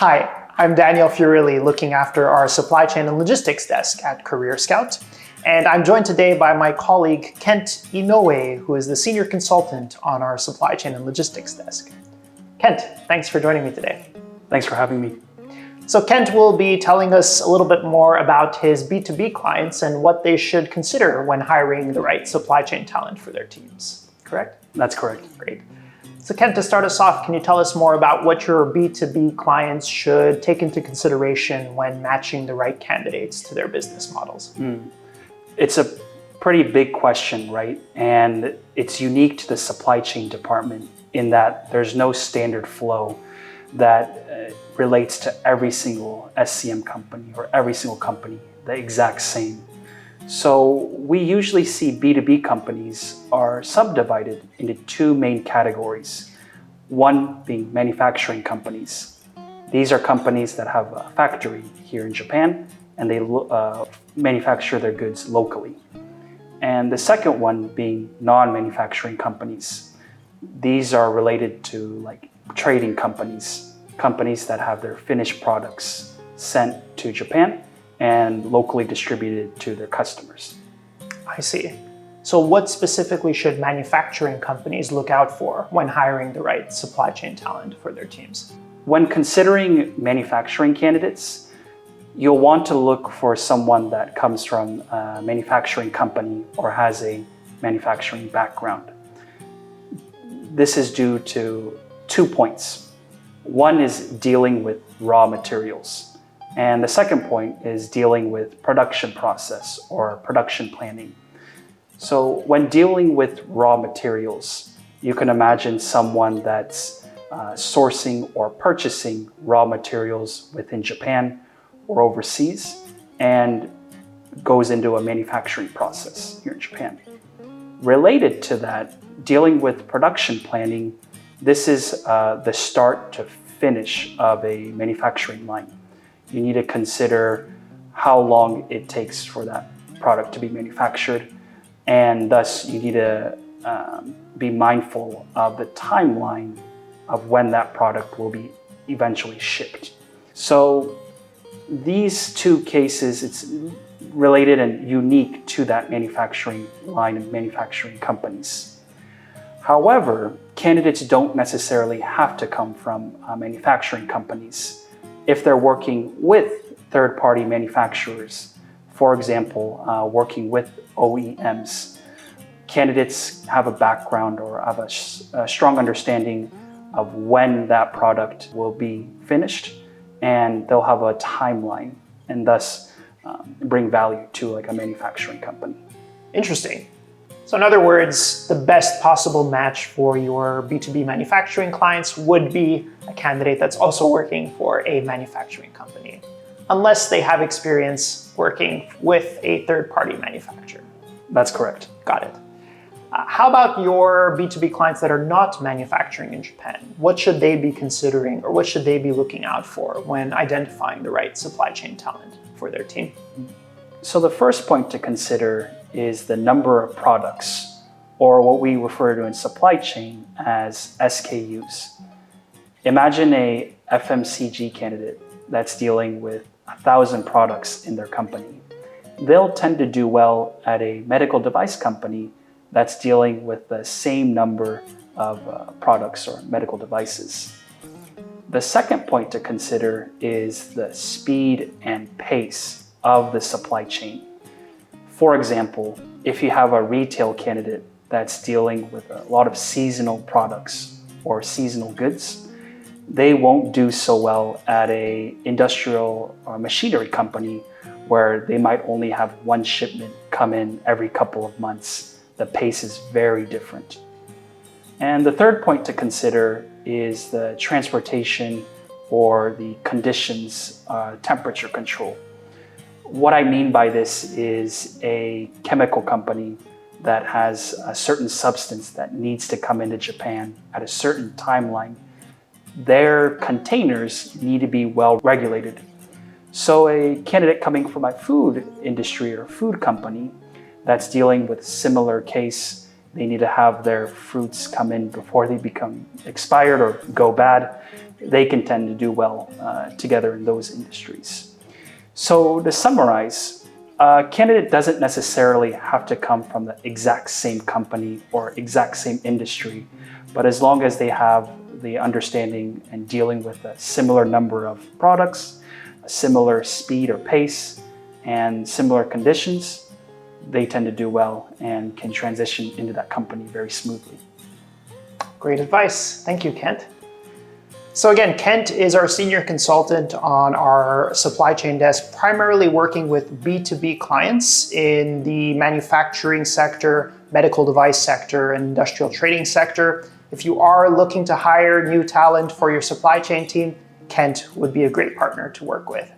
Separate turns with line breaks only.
Hi, I'm Daniel Fiorilli, looking after our supply chain and logistics desk at Career Scout. And I'm joined today by my colleague, Kent Inoue, who is the senior consultant on our supply chain and logistics desk. Kent, thanks for joining me today.
Thanks for having me.
So Kent will be telling us a little bit more about his B2B clients and what they should consider when hiring the right supply chain talent for their teams, correct?
That's correct.
Great. So Kent, to start us off, can you tell us more about what your B2B clients should take into consideration when matching the right candidates to their business models?
It's a pretty big question, right? And it's unique to the supply chain department in that there's no standard flow that relates to every single SCM company or every single company the exact same. So we usually see B2B companies are subdivided into two main categories. One being manufacturing companies. These are companies that have a factory here in Japan and they manufacture their goods locally. And the second one being non-manufacturing companies. These are related to like trading companies, companies that have their finished products sent to Japan and locally distributed to their customers.
I see. So what specifically should manufacturing companies look out for when hiring the right supply chain talent for their teams?
When considering manufacturing candidates, you'll want to look for someone that comes from a manufacturing company or has a manufacturing background. This is due to 2 points. One is dealing with raw materials. And the second point is dealing with production process or production planning. So when dealing with raw materials, you can imagine someone that's sourcing or purchasing raw materials within Japan or overseas and goes into a manufacturing process here in Japan. Related to that, dealing with production planning, this is the start to finish of a manufacturing line. You need to consider how long it takes for that product to be manufactured, and thus you need to be mindful of the timeline of when that product will be eventually shipped. So these two cases, it's related and unique to that manufacturing line and manufacturing companies. However, candidates don't necessarily have to come from manufacturing companies. If they're working with third-party manufacturers, for example, working with OEMs, candidates have a background or have a strong understanding of when that product will be finished, and they'll have a timeline and thus bring value to like a manufacturing company.
Interesting. So in other words, the best possible match for your B2B manufacturing clients would be a candidate that's also working for a manufacturing company, unless they have experience working with a third-party manufacturer.
That's correct.
Got it. How about your B2B clients that are not manufacturing in Japan? What should they be considering or what should they be looking out for when identifying the right supply chain talent for their team?
So the first point to consider is the number of products, or what we refer to in supply chain as SKUs. Imagine a FMCG candidate that's dealing with 1,000 products in their company. They'll tend to do well at a medical device company that's dealing with the same number of products or medical devices. The second point to consider is the speed and pace of the supply chain. For example, if you have a retail candidate that's dealing with a lot of seasonal products or seasonal goods, they won't do so well at a industrial or machinery company where they might only have one shipment come in every couple of months. The pace is very different. And the third point to consider is the transportation or the conditions, temperature control. What I mean by this is a chemical company that has a certain substance that needs to come into Japan at a certain timeline. Their containers need to be well regulated. So a candidate coming from a food industry or food company that's dealing with similar case, they need to have their fruits come in before they become expired or go bad. they can tend to do well together in those industries. So to summarize, a candidate doesn't necessarily have to come from the exact same company or exact same industry, but as long as they have the understanding and dealing with a similar number of products, a similar speed or pace, and similar conditions, they tend to do well and can transition into that company very smoothly.
Great advice. Thank you, Kent. So again, Kent is our senior consultant on our supply chain desk, primarily working with B2B clients in the manufacturing sector, medical device sector, and industrial trading sector. If you are looking to hire new talent for your supply chain team, Kent would be a great partner to work with.